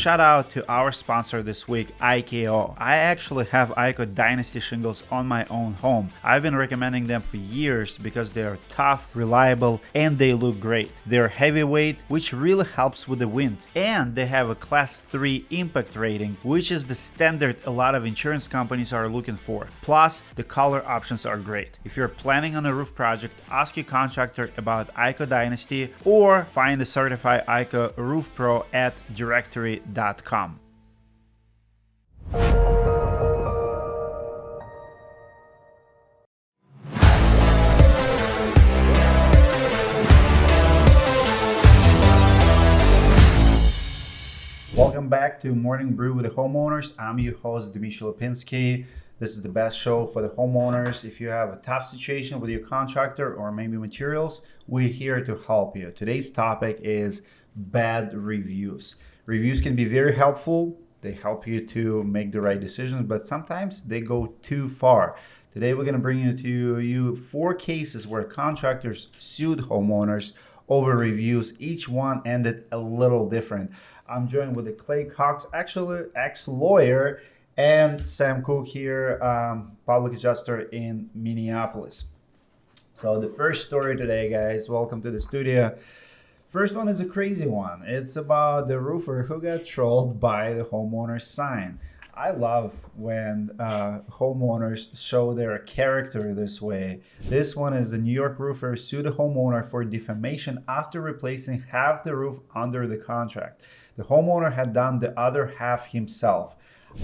shout out to our sponsor this week, IKO. I actually have IKO Dynasty shingles on my own home. I've been recommending them for years because they are tough, reliable, and they look great. They're heavyweight, which really helps with the wind. And they have a Class 3 impact rating, which is the standard a lot of insurance companies are looking for. Plus, the color options are great. If you're planning on a roof project, ask your contractor about IKO Dynasty or find a certified IKO Roof Pro at directory.com. Welcome back to Morning Brew with the Homeowners. I'm your host, Dmitry Lipinski. This is the best show for the homeowners. If you have a tough situation with your contractor or maybe materials, we're here to help you. Today's topic is bad reviews. Reviews can be very helpful. They help you to make the right decisions, but sometimes they go too far. Today we're going to bring you 4 cases where contractors sued homeowners over reviews. Each one ended a little different. I'm joined with Clay Cox, actually ex-lawyer, and Sam Cook here, public adjuster in Minneapolis. So the first story today, guys, welcome to the studio. First one is a crazy one. It's about the roofer who got trolled by the homeowner's sign. I love when homeowners show their character this way. This one is the New York roofer sued a homeowner for defamation after replacing half the roof under the contract. The homeowner had done the other half himself.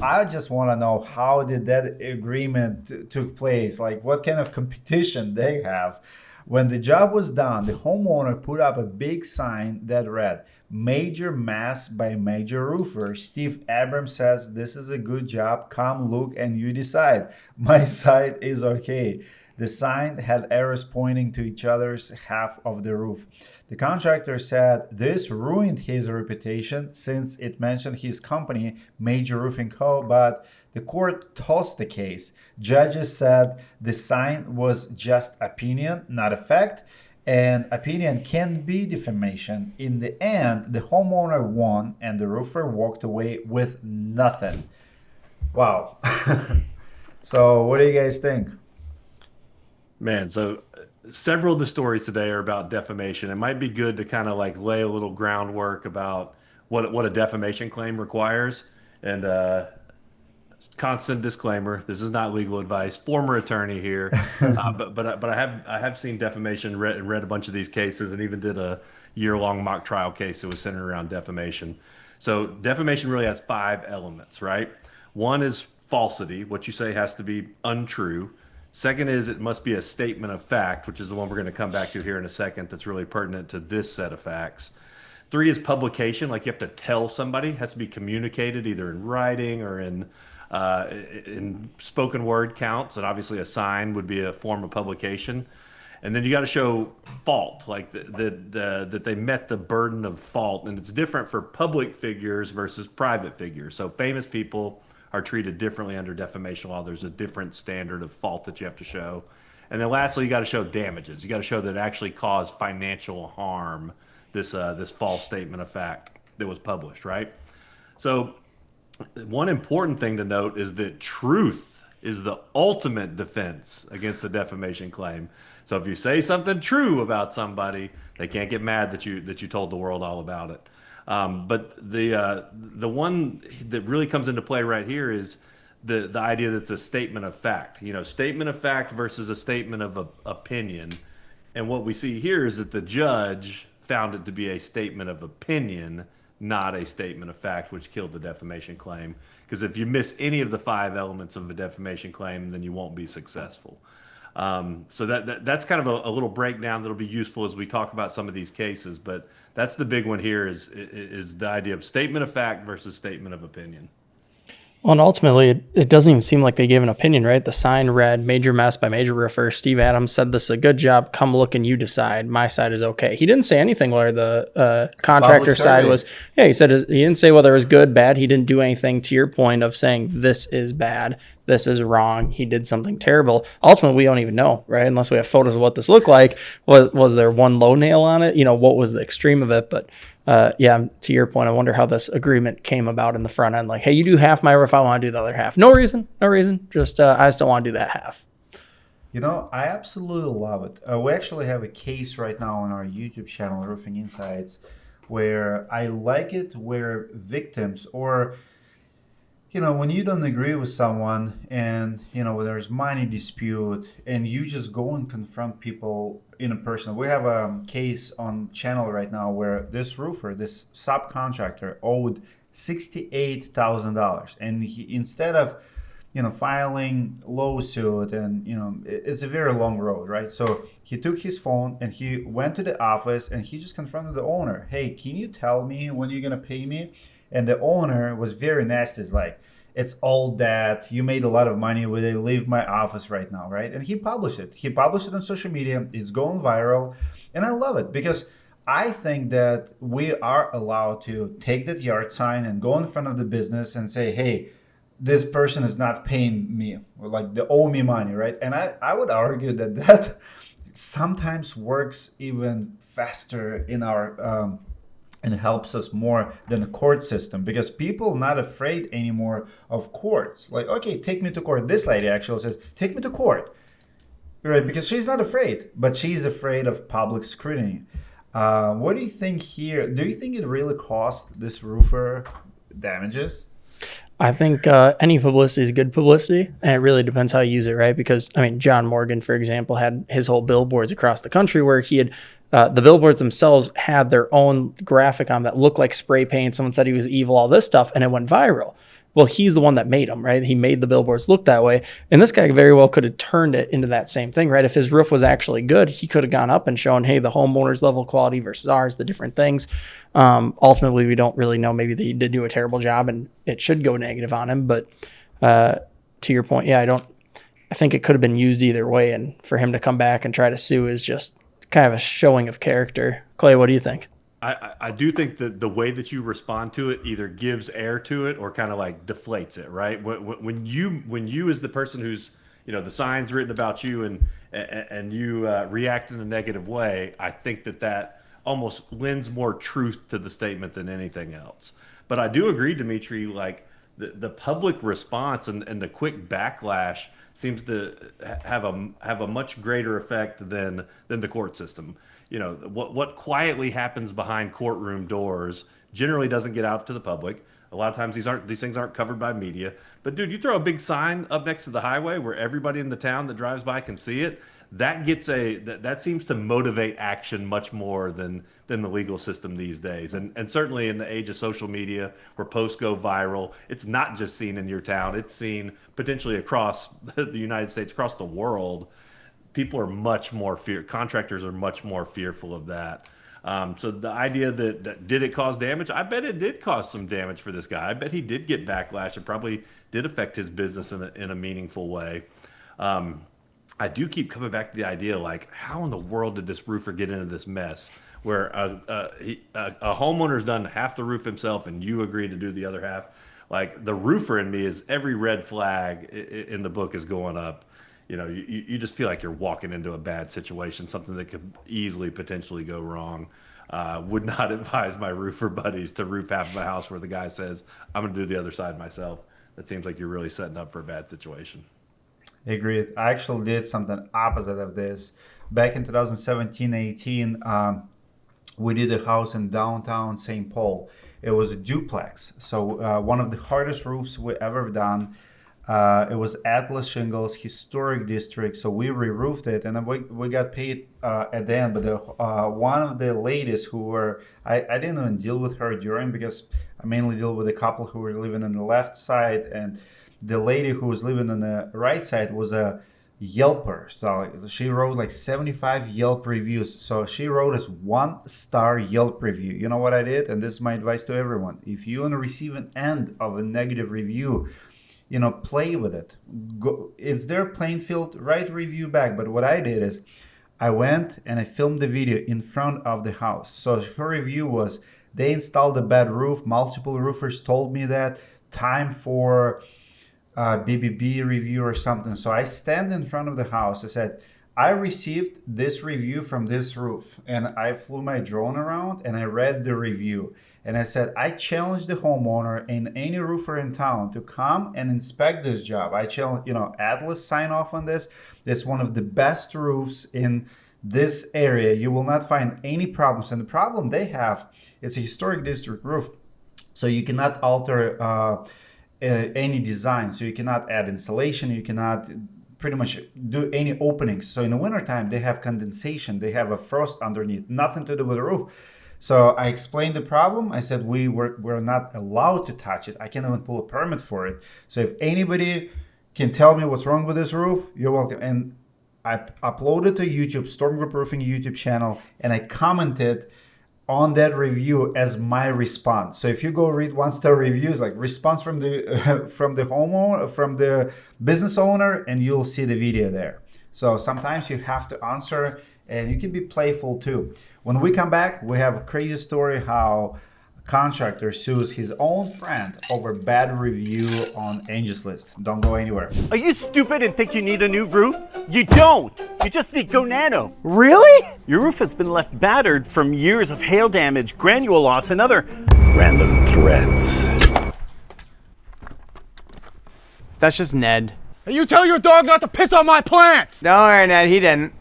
I just want to know, how did that agreement took place? Like, what kind of competition they have? When the job was done, the homeowner put up a big sign that read, "Major mess by major roofer. Steve Abrams says this is a good job. Come look and you decide. My side is okay." The sign had arrows pointing to each other's half of the roof. The contractor said this ruined his reputation since it mentioned his company, Major Roofing Co., but the court tossed the case. Judges said the sign was just opinion, not a fact, and opinion can be defamation. In the end, the homeowner won and the roofer walked away with nothing. Wow. So what do you guys think? Man, so several of the stories today are about defamation. It might be good to kind of like lay a little groundwork about what a defamation claim requires. And constant disclaimer: this is not legal advice. Former attorney here, but I have seen defamation, read a bunch of these cases, and even did a year-long mock trial case that was centered around defamation. So defamation really has 5 elements, right? One is falsity. What you say has to be untrue. Second is it must be a statement of fact, which is the one we're going to come back to here in a second, that's really pertinent to this set of facts. 3 is publication, like you have to tell somebody. It has to be communicated either in writing or in spoken word counts, and obviously a sign would be a form of publication. And then you got to show fault, like that they met the burden of fault, and it's different for public figures versus private figures. So famous people are treated differently under defamation law. There's a different standard of fault that you have to show. And then lastly, you got to show damages. You got to show that it actually caused financial harm, this false statement of fact that was published, right? So one important thing to note is that truth is the ultimate defense against a defamation claim. So if you say something true about somebody, they can't get mad that you told the world all about it. But the one that really comes into play right here is the idea that it's a statement of fact. You know, statement of fact versus a statement of opinion. And what we see here is that the judge found it to be a statement of opinion, not a statement of fact, which killed the defamation claim. Because if you miss any of the 5 elements of a defamation claim, then you won't be successful. So that's kind of a little breakdown that'll be useful as we talk about some of these cases. But that's the big one here is the idea of statement of fact versus statement of opinion. Well, and ultimately, it doesn't even seem like they gave an opinion, right? The sign read, "Major mess by major roofer. Steve Adams said this is a good job. Come look and you decide. My side is okay." He didn't say anything where the contractor side was. Yeah, he said he didn't say whether it was good, bad. He didn't do anything to your point of saying this is bad, this is wrong, he did something terrible. Ultimately, we don't even know, right? Unless we have photos of what this looked like. Was there one low nail on it? You know, what was the extreme of it? But yeah, to your point, I wonder how this agreement came about in the front end. Like, hey, you do half my roof, I want to do the other half. No reason. Just I just don't want to do that half. I absolutely love it. We actually have a case right now on our YouTube channel, Roofing Insights, where I like it where victims or, when you don't agree with someone and, when there's money dispute and you just go and confront people in a person. We have a case on channel right now where this roofer, this subcontractor owed $68,000. And he, instead of filing lawsuit and it's a very long road, right? So he took his phone and he went to the office and he just confronted the owner. Hey, can you tell me when you're gonna pay me? And the owner was very nasty. It's like, it's all that you made a lot of money with it. Leave my office right now, right? And he published it. He published it on social media. It's going viral, and I love it because I think that we are allowed to take that yard sign and go in front of the business and say, hey, this person is not paying me, or like they owe me money, right? And I would argue that sometimes works even faster in our and helps us more than the court system because people not afraid anymore of courts. Like, okay, take me to court. This lady actually says, take me to court, right? Because she's not afraid, but she's afraid of public scrutiny. What do you think here? Do you think it really cost this roofer damages? I think any publicity is good publicity, and it really depends how you use it, right? Because, John Morgan, for example, had his whole billboards across the country where he had the billboards themselves had their own graphic on that looked like spray paint. Someone said he was evil, all this stuff, and it went viral. Well, he's the one that made them, right? He made the billboards look that way. And this guy very well could have turned it into that same thing, right? If his roof was actually good, he could have gone up and shown, hey, the homeowner's level quality versus ours, the different things. Ultimately, we don't really know. Maybe they did do a terrible job and it should go negative on him. But to your point, yeah, I think it could have been used either way. And for him to come back and try to sue is just kind of a showing of character. Clay, what do you think? I do think that the way that you respond to it either gives air to it or kind of like deflates it, right? When you as the person who's the sign's written about you and you react in a negative way, I think that almost lends more truth to the statement than anything else. But I do agree, Dimitri, like the public response and the quick backlash seems to have a much greater effect than the court system. What quietly happens behind courtroom doors generally doesn't get out to the public. A lot of times these things aren't covered by media. But dude, you throw a big sign up next to the highway where everybody in the town that drives by can see it. That seems to motivate action much more than the legal system these days. And certainly in the age of social media where posts go viral, it's not just seen in your town, it's seen potentially across the United States, across the world. People are much more contractors are much more fearful of that. So the idea that did it cause damage? I bet it did cause some damage for this guy. I bet he did get backlash. It probably did affect his business in a meaningful way. I do keep coming back to the idea, like, how in the world did this roofer get into this mess where a homeowner's done half the roof himself and you agree to do the other half? Like, the roofer in me is every red flag in the book is going up. You just feel like you're walking into a bad situation, something that could easily potentially go wrong. Would not advise my roofer buddies to roof half of my house where the guy says, I'm going to do the other side myself. That seems like you're really setting up for a bad situation. Agreed. I actually did something opposite of this. Back in 2017-18, we did a house in downtown St. Paul. It was a duplex. So one of the hardest roofs we ever done. It was Atlas shingles, historic district. So we re-roofed it, and then we got paid at the end. But one of the ladies who were, I didn't even deal with her during because I mainly deal with a couple who were living on the left side, and the lady who was living on the right side was a Yelper. So she wrote like 75 Yelp reviews. So she wrote us 1-star Yelp review. You know what I did? And this is my advice to everyone. If you want to receive an end of a negative review, play with it. It's their playing field, write review back. But what I did is I went and I filmed the video in front of the house. So her review was, they installed a bad roof. Multiple roofers told me that. Time for BBB review or something. So I stand in front of the house. I said, I received this review from this roof, and I flew my drone around and I read the review. And I said, I challenge the homeowner and any roofer in town to come and inspect this job. I challenge, Atlas sign off on this. It's one of the best roofs in this area. You will not find any problems. And the problem they have, it's a historic district roof. So you cannot alter any design. So you cannot add insulation. You cannot pretty much do any openings. So in the wintertime, they have condensation. They have a frost underneath. Nothing to do with the roof. So I explained the problem. I said we're not allowed to touch it. I can't even pull a permit for it. So if anybody can tell me what's wrong with this roof, you're welcome. And I uploaded to YouTube, Storm Group Roofing YouTube channel, and I commented on that review as my response. So if you go read 1-star reviews, like response from the from the homeowner, from the business owner, and you'll see the video there. So sometimes you have to answer, and you can be playful too. When we come back, we have a crazy story how a contractor sues his own friend over bad review on Angie's List. Don't go anywhere. Are you stupid and think you need a new roof? You don't. You just need Go Nano. Really? Your roof has been left battered from years of hail damage, granule loss, and other random threats. That's just Ned. Hey, you tell your dog not to piss on my plants! Don't worry, Ned, he didn't.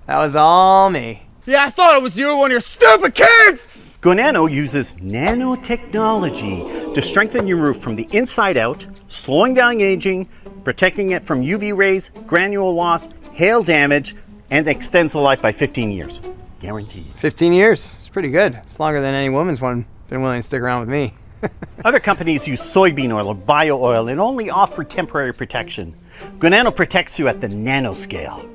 That was all me. Yeah, I thought it was you, one of your stupid kids! Go Nano uses nanotechnology to strengthen your roof from the inside out, slowing down aging, protecting it from UV rays, granule loss, hail damage, and extends the life by 15 years. Guaranteed. 15 years. It's pretty good. It's longer than any woman's one been willing to stick around with me. Other companies use soybean oil or bio oil and only offer temporary protection. Go Nano protects you at the nanoscale.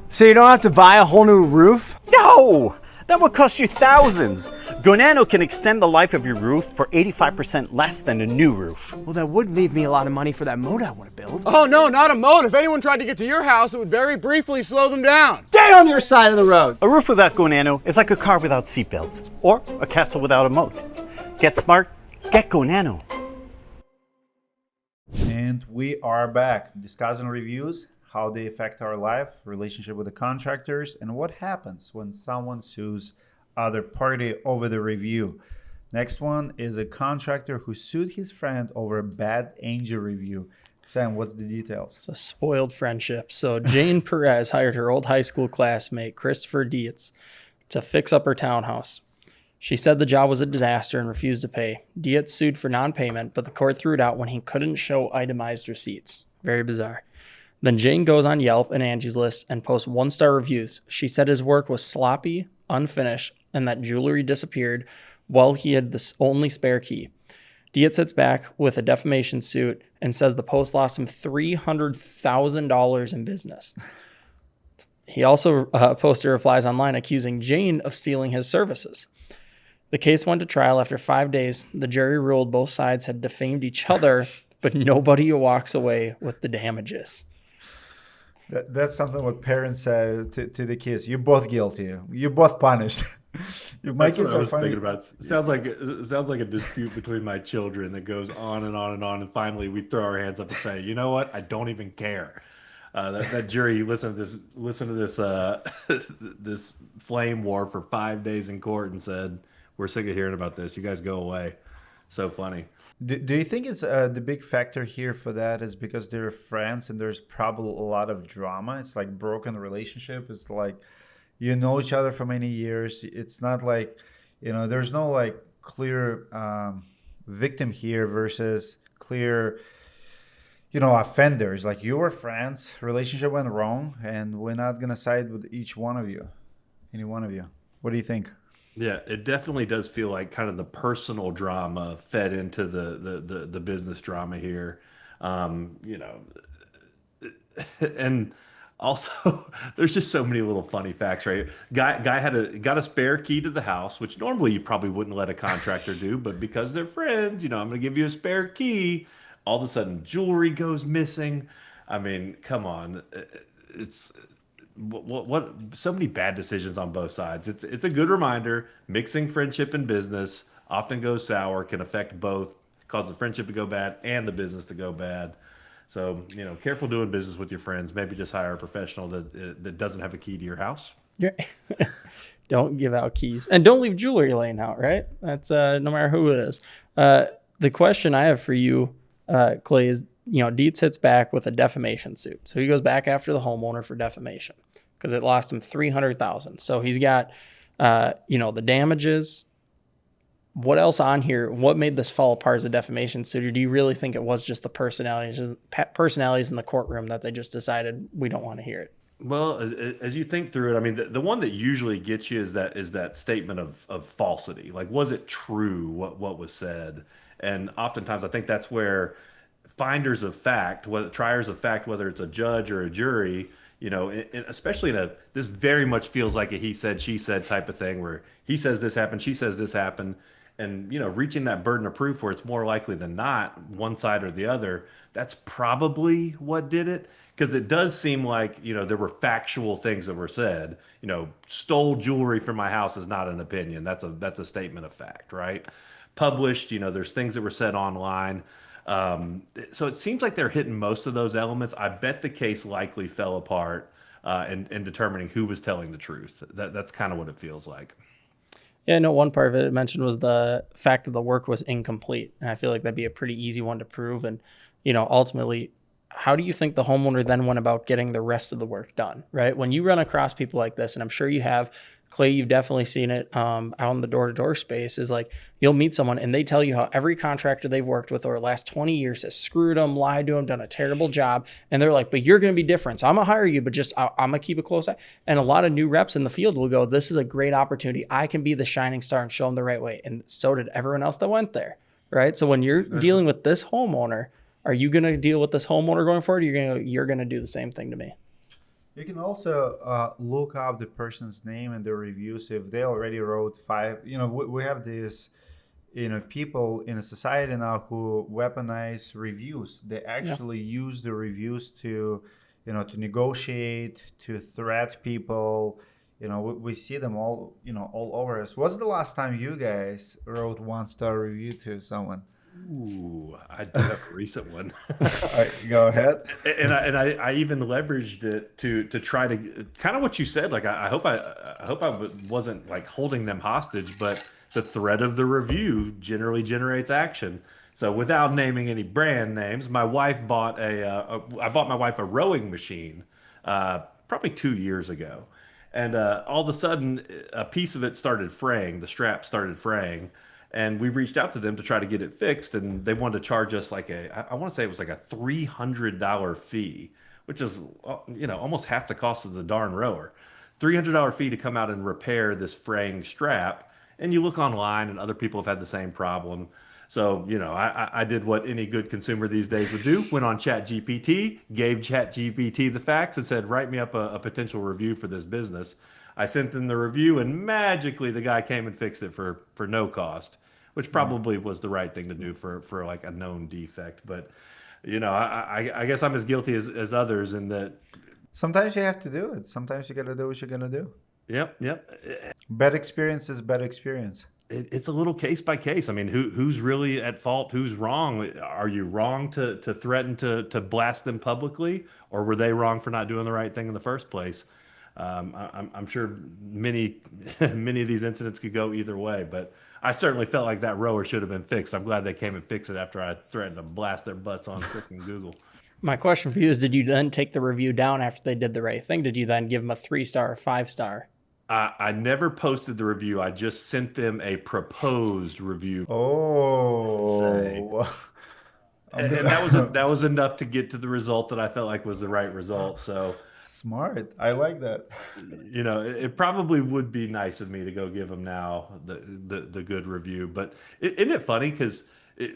So you don't have to buy a whole new roof? No! That would cost you thousands. Go Nano can extend the life of your roof for 85% less than a new roof. Well, that would leave me a lot of money for that moat I want to build. Oh no, not a moat. If anyone tried to get to your house, it would very briefly slow them down. Stay on your side of the road. A roof without Go Nano is like a car without seatbelts, or a castle without a moat. Get smart, get Go Nano. And we are back discussing reviews, how they affect our life, relationship with the contractors, and what happens when someone sues other party over the review. Next one is a contractor who sued his friend over a bad Angel review. Sam, what's the details? It's a spoiled friendship. So Jane Perez hired her old high school classmate, Christopher Dietz, to fix up her townhouse. She said the job was a disaster and refused to pay. Dietz sued for non-payment, but the court threw it out when he couldn't show itemized receipts. Very bizarre. Then Jane goes on Yelp and Angie's List and posts 1-star reviews. She said his work was sloppy, unfinished, and that jewelry disappeared while he had the only spare key. Dietz sits back with a defamation suit and says the post lost him $300,000 in business. He also posted replies online accusing Jane of stealing his services. The case went to trial after 5 days. The jury ruled both sides had defamed each other, but nobody walks away with the damages. That's something what parents say to the kids. You're both guilty. You're both punished. My That's kids what I are was funny. thinking about. It sounds like a dispute between my children that goes on and on and on, and finally we throw our hands up and say, you know what? I don't even care. That jury listen to this this flame war for 5 days in court and said, we're sick of hearing about this. You guys go away. So funny. Do you think it's the big factor here for that is because they're friends and there's probably a lot of drama? It's like broken relationship. It's like you know each other for many years. It's not like, there's no like clear victim here versus clear, offenders. Like you were friends, relationship went wrong, and we're not going to side with any one of you. What do you think? Yeah, it definitely does feel like kind of the personal drama fed into the business drama here, and also there's just so many little funny facts, right? Guy got a spare key to the house, which normally you probably wouldn't let a contractor do, but because they're friends, I'm going to give you a spare key. All of a sudden, jewelry goes missing. I mean, come on, it's. What so many bad decisions on both sides. It's a good reminder. Mixing friendship and business often goes sour, can affect both, cause the friendship to go bad and the business to go bad. So, careful doing business with your friends. Maybe just hire a professional that doesn't have a key to your house. Yeah. Don't give out keys, and don't leave jewelry laying out, right? That's no matter who it is. The question I have for you, Clay, is, Dietz hits back with a defamation suit. So he goes back after the homeowner for defamation because it lost him $300,000. So he's got, the damages. What else on here? What made this fall apart as a defamation suit? Or do you really think it was just the personalities in the courtroom that they just decided we don't want to hear it? Well, as you think through it, I mean, the one that usually gets you is that statement of falsity. Like, was it true what was said? And oftentimes, I think that's where finders of fact, triers of fact, whether it's a judge or a jury, especially this very much feels like a he said, she said type of thing, where he says this happened, she says this happened. And, reaching that burden of proof where it's more likely than not one side or the other, that's probably what did it. Because it does seem like, there were factual things that were said. Stole jewelry from my house is not an opinion. That's a statement of fact, right? Published, there's things that were said online. So it seems like they're hitting most of those elements. I bet the case likely fell apart in determining who was telling the truth. That's kind of what it feels like. Yeah, no, one part of it mentioned was the fact that the work was incomplete. And I feel like that'd be a pretty easy one to prove. And, ultimately, how do you think the homeowner then went about getting the rest of the work done, right? When you run across people like this, and I'm sure you have, Clay, you've definitely seen it out in the door-to-door space, is like you'll meet someone and they tell you how every contractor they've worked with over the last 20 years has screwed them, lied to them, done a terrible job. And they're like, but you're going to be different. So I'm going to hire you, but I'm going to keep a close eye. And a lot of new reps in the field will go, this is a great opportunity. I can be the shining star and show them the right way. And so did everyone else that went there, right? So when you're dealing with this homeowner, are you going to deal with this homeowner going forward? Or you're going to do the same thing to me? You can also look up the person's name and the reviews. If they already wrote 5, we have these, people in a society now who weaponize reviews. They actually use the reviews to, to negotiate, to threat people. We see them all, all over us. What's the last time you guys wrote 1-star review to someone? Ooh, I did have a recent one. Go ahead. And I even leveraged it to try to kind of what you said. Like I hope I wasn't like holding them hostage, but the threat of the review generally generates action. So without naming any brand names, my wife bought I bought my wife a rowing machine probably 2 years ago, and all of a sudden a piece of it started fraying. The strap started fraying. And we reached out to them to try to get it fixed, and they wanted to charge us like I want to say it was like a $300 fee, which is, almost half the cost of the darn rower. $300 fee to come out and repair this fraying strap. And you look online and other people have had the same problem. So, I did what any good consumer these days would do, went on ChatGPT, gave ChatGPT the facts and said, write me up a potential review for this business. I sent them the review, and magically the guy came and fixed it for no cost, which probably was the right thing to do for like a known defect. But, I guess I'm as guilty as others in that. Sometimes you have to do it. Sometimes you got to do what you're going to do. Yep. Bad experience is bad experience. It's a little case by case. I mean, who's really at fault? Who's wrong? Are you wrong to threaten to blast them publicly, or were they wrong for not doing the right thing in the first place? I'm sure many of these incidents could go either way, but I certainly felt like that rower should have been fixed. I'm glad they came and fixed it after I threatened to blast their butts on freaking Google. My question for you is, did you then take the review down after they did the right thing? Did you then give them a 3-star or 5-star? I never posted the review. I just sent them a proposed review. Oh. And that was enough to get to the result that I felt like was the right result. So smart. I like that. It probably would be nice of me to go give them now the good review. But isn't it funny? Because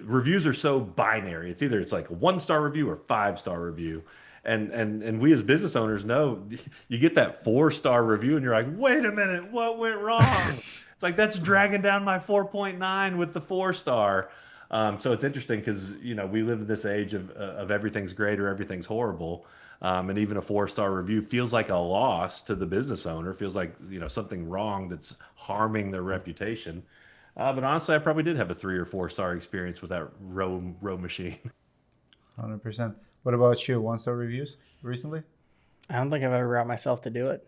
reviews are so binary. It's like a 1-star review or 5-star review. And we as business owners know you get that 4-star review and you're like, wait a minute, what went wrong? It's like, that's dragging down my 4.9 with the 4-star. So it's interesting because, we live in this age of everything's great or everything's horrible. And even a 4-star review feels like a loss to the business owner, feels like, something wrong that's harming their reputation. But honestly, I probably did have a 3 or 4-star experience with that row machine. 100%. What about you? 1-star reviews recently? I don't think I've ever brought myself to do it.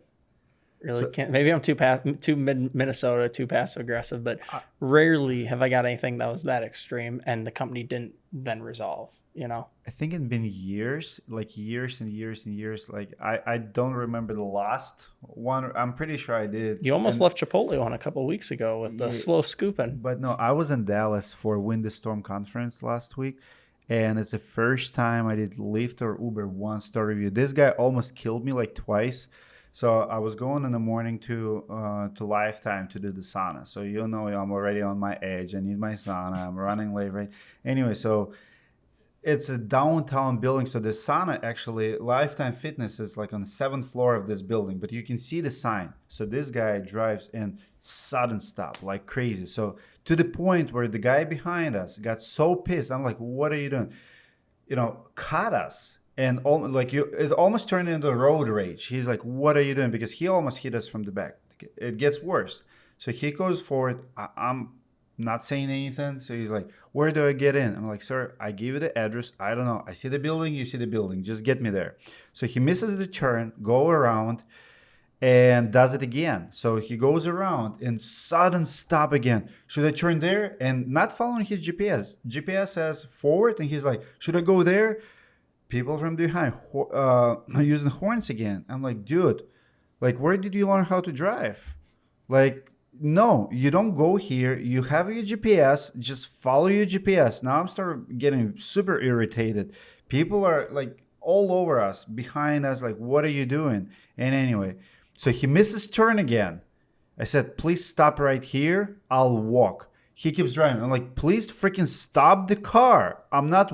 Really So- can't. Maybe I'm too Minnesota, too passive aggressive, but rarely have I got anything that was that extreme and the company didn't then resolve. You know, I think it's been years, like years and years and years. Like I don't remember the last one. I'm pretty sure I did. you almost And- left Chipotle one a couple of weeks ago with the Yeah. slow scooping. But no, I was in Dallas for Win the Storm conference last week, and it's the first time I did Lyft or Uber 1-star review. This guy almost killed me like twice. So I was going in the morning to Lifetime to do the sauna. So you know I'm already on my edge. I need my sauna. I'm running late, right? Anyway, so it's a downtown building. So the sauna actually, Lifetime Fitness is like on the 7th floor of this building, but you can see the sign. So this guy drives in sudden stop like crazy. So to the point where the guy behind us got so pissed. I'm like, what are you doing? Caught us. And it almost turned into road rage. He's like, what are you doing? Because he almost hit us from the back. It gets worse. So he goes forward. I'm not saying anything. So he's like, where do I get in? I'm like, sir, I give you the address. I don't know. I see the building. You see the building. Just get me there. So he misses the turn, go around, and does it again. So he goes around and sudden stop again. Should I turn there? And not following his GPS. GPS says forward. And he's like, should I go there? People from behind using horns again. I'm like, dude, like, where did you learn how to drive? Like, no, you don't go here. You have your GPS. Just follow your GPS. Now I'm starting getting super irritated. People are like all over us, behind us. Like, what are you doing? And anyway, so he misses turn again. I said, please stop right here. I'll walk. He keeps driving. I'm like, please freaking stop the car. I'm not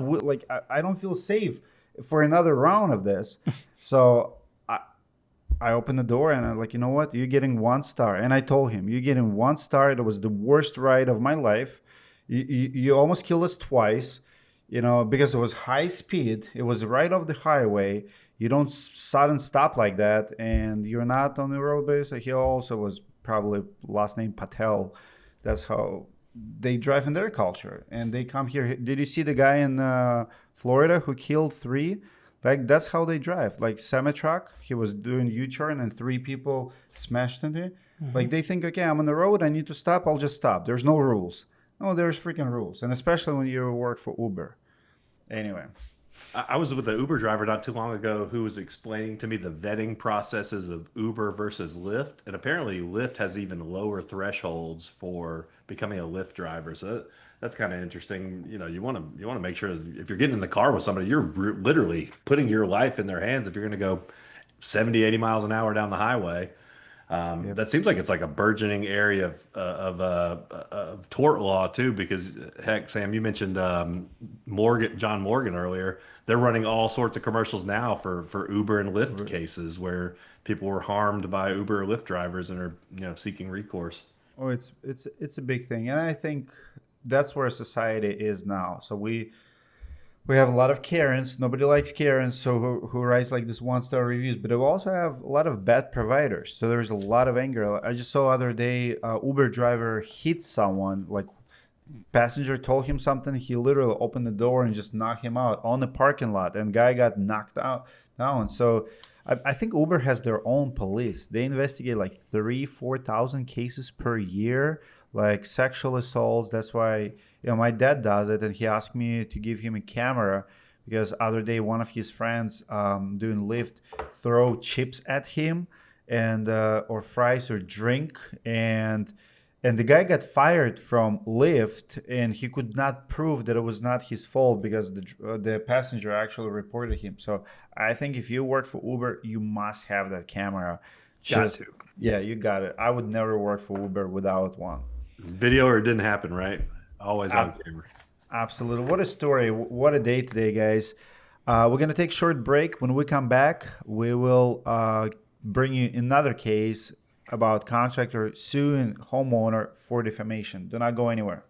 I don't feel safe for another round of this. So I opened the door and I'm like, you know what? You're getting 1 star. And I told him, you're getting 1 star. It was the worst ride of my life. You almost killed us twice, because it was high speed. It was right off the highway. You don't sudden stop like that. And you're not on the road base. He also was probably last name Patel. That's how they drive in their culture. And they come here. Did you see the guy in Florida who killed 3? Like, that's how they drive. Like, semi-truck, he was doing U-turn and 3 people smashed into it. Like, they think, okay, I'm on the road, I need to stop, I'll just stop. There's no rules. No, there's freaking rules. And especially when you work for Uber. Anyway. I was with an Uber driver not too long ago who was explaining to me the vetting processes of Uber versus Lyft. And apparently Lyft has even lower thresholds for becoming a Lyft driver. So that's kind of interesting. You want to make sure if you're getting in the car with somebody, you're literally putting your life in their hands. If you're going to go 70, 80 miles an hour down the highway, that seems like it's like a burgeoning area of tort law too. Because heck, Sam, you mentioned John Morgan earlier. They're running all sorts of commercials now for Uber and Lyft cases where people were harmed by Uber or Lyft drivers and are seeking recourse. Oh, it's a big thing. And I think that's where society is now. So we have a lot of Karens. Nobody likes Karens, so who writes like this 1-star reviews. But we also have a lot of bad providers. So there's a lot of anger. I just saw other day Uber driver hit someone. Like, passenger told him something. He literally opened the door and just knocked him out on the parking lot. And guy got knocked out down. So I think Uber has their own police. They investigate like 4,000 cases per year, like sexual assaults. That's why my dad does it, and he asked me to give him a camera because other day one of his friends doing Lyft throw chips at him and or fries or drink, and the guy got fired from Lyft, and he could not prove that it was not his fault because the passenger actually reported him. So I think if you work for Uber, you must have that camera. Yeah, you got it. I would never work for Uber without one. Video or it didn't happen, right? Always on camera. Absolutely. What a story. What a day today, guys. We're going to take a short break. When we come back, we will bring you another case about contractor suing homeowner for defamation. Do not go anywhere.